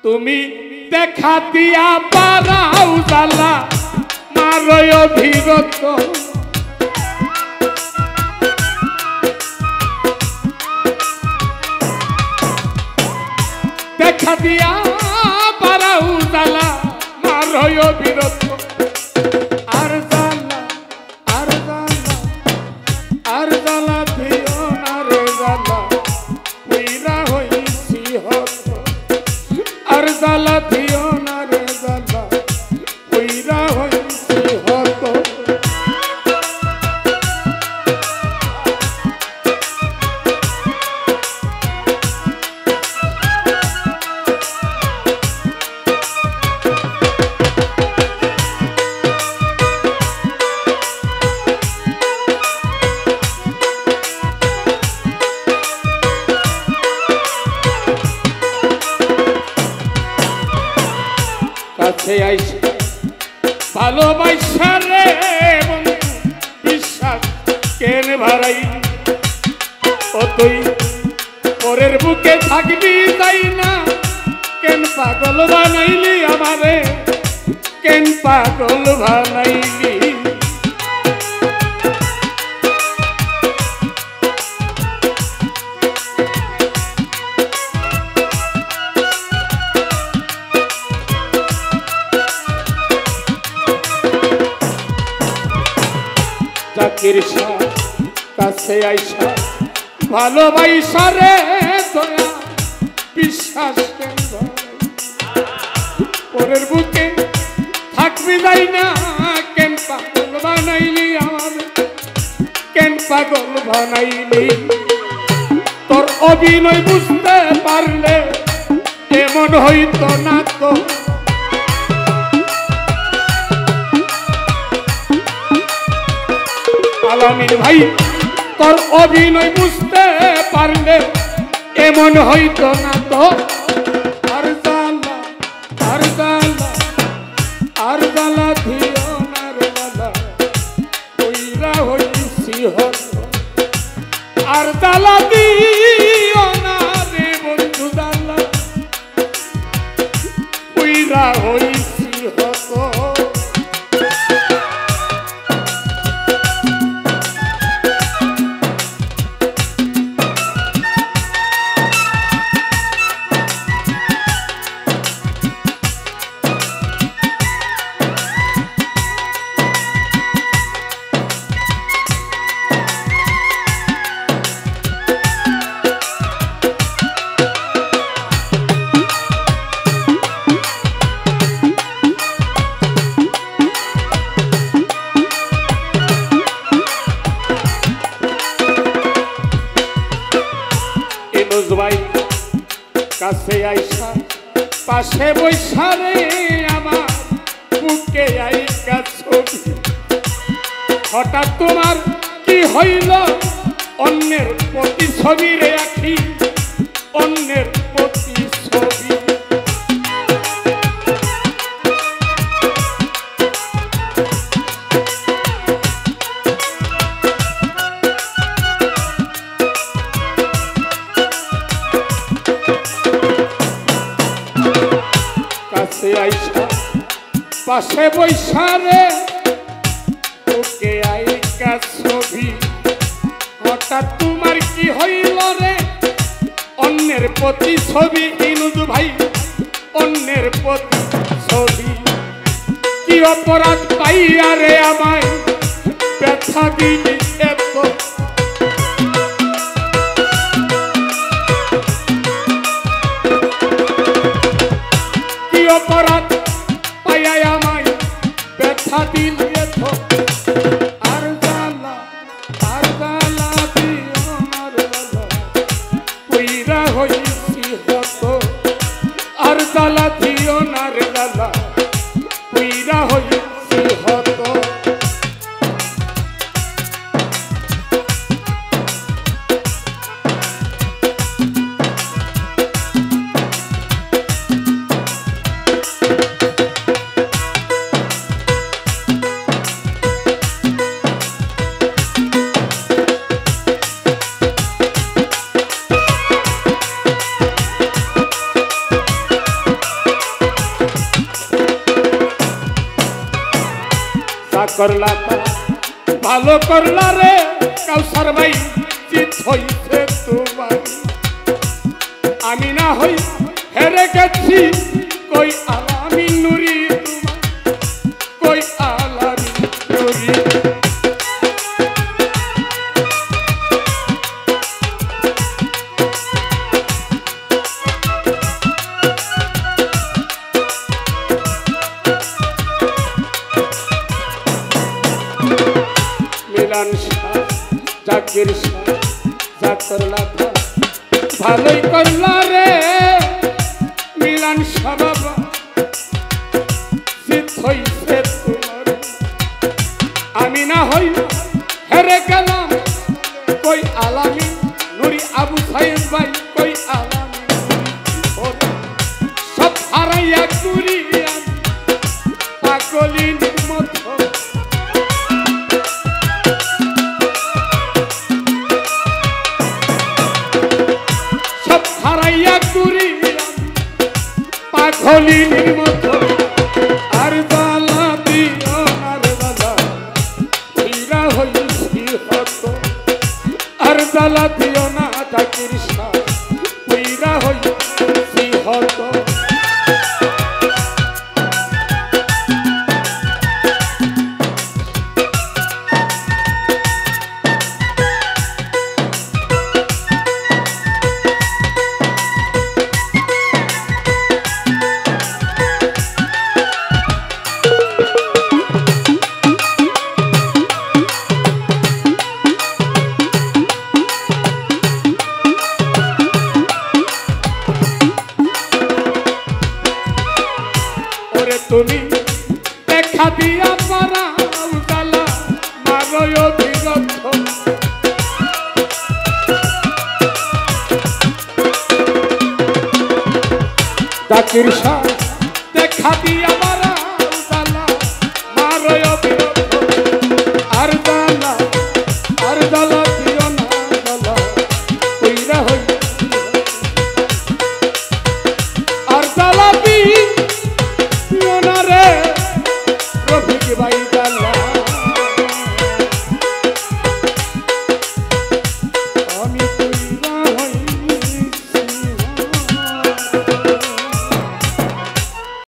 তুমি দেখা দিয়া পারাও জ্বালা মারয় অভিরত দেখা দিয়া পারাও জ্বালা মারয় অভিরত আর জ্বালা আর জ্বালা আর জ্বালা দিও না রে জ্বালা পুইরা হইছি হত আর জ্বালা দিও না রে জ্বালা পুইরা হইছি হত কাছে আইসা ভালোবাসা রে বন্ধু বিশ্বাস কেন ভারাই ও তুই পরের বুকে থাকবি তাই না কেন পাগল বানাইলি আমারে কেন পাগল বানাইলি জাকির শাহ কাছে আইসা ভালোবাসা রে দয়া বিশ্বাস পরের বুকে থাকবি যাই না কেন পাগল বানাইলি আমাদের কেন পাগল বানাইলি তোর অভিনয় বুঝতে পারলে এমন হইতো না তো আলামিন ভাই তোর অভিনয় বুঝতে পারলে এমন হইতো না তো আর জ্বালা আর জ্বালা আর জ্বালা দিও না রে জ্বালা পুইরা হইছি হত আর জ্বালা দিও না রে বন্ধু জ্বালা পুইরা হইছি হত কাছে আইসা পাশে বৈশা রে আমার বুকে আইকা ছবি হঠাৎ তোমার কি হইল অন্যের প্রতি ছবি রে আখি অন্যের প্রতি ছবি আইসা পাশে বৈশা রে ওকে আইকা ছবি হঠাৎ তোমার কি হইল রে অন্যের প্রতি ছবি ইনুজু ভাই অন্যের প্রতি ছবি কি অপরাধ পাইয়া রে আমায় ব্যথা দিলি এত অপরাধ পাইয়া আমায় ব্যথা দিলি এত আর জ্বালা দিও না রে জ্বালা পুইরা হইছি হত আর জ্বালা দিও না রে জ্বালা পুইরা হইছি হত করলা ভালো করলা রে কাউসার ভাই চিত হইছে তোমার আমি না হই হেরে গেছি কই আলামি নুরি তোমার কই আলামি নুরি মিলান শাহ জাকির শাহ যা করলা ভালোই করলা রে মিলান শাহ বাবা চিত হইছে তোমার আমি না হই হেরে গেলাম কই আলামি নুরি আবু সাইদ ভাই কই আলামি সব হারাইয়া কুড়ি পাগলিনীর মতো পাগলিনীর মতো আর জ্বালা দিও আর জ্বালা হীরা হইছি হত আর জ্বালা দিও না জাকির শাহ হীরা হইছি হত তুমি দেখা দিয়া পারা উজালা মারয় বিরক্ত জাকির শাহ দেখা দিয়া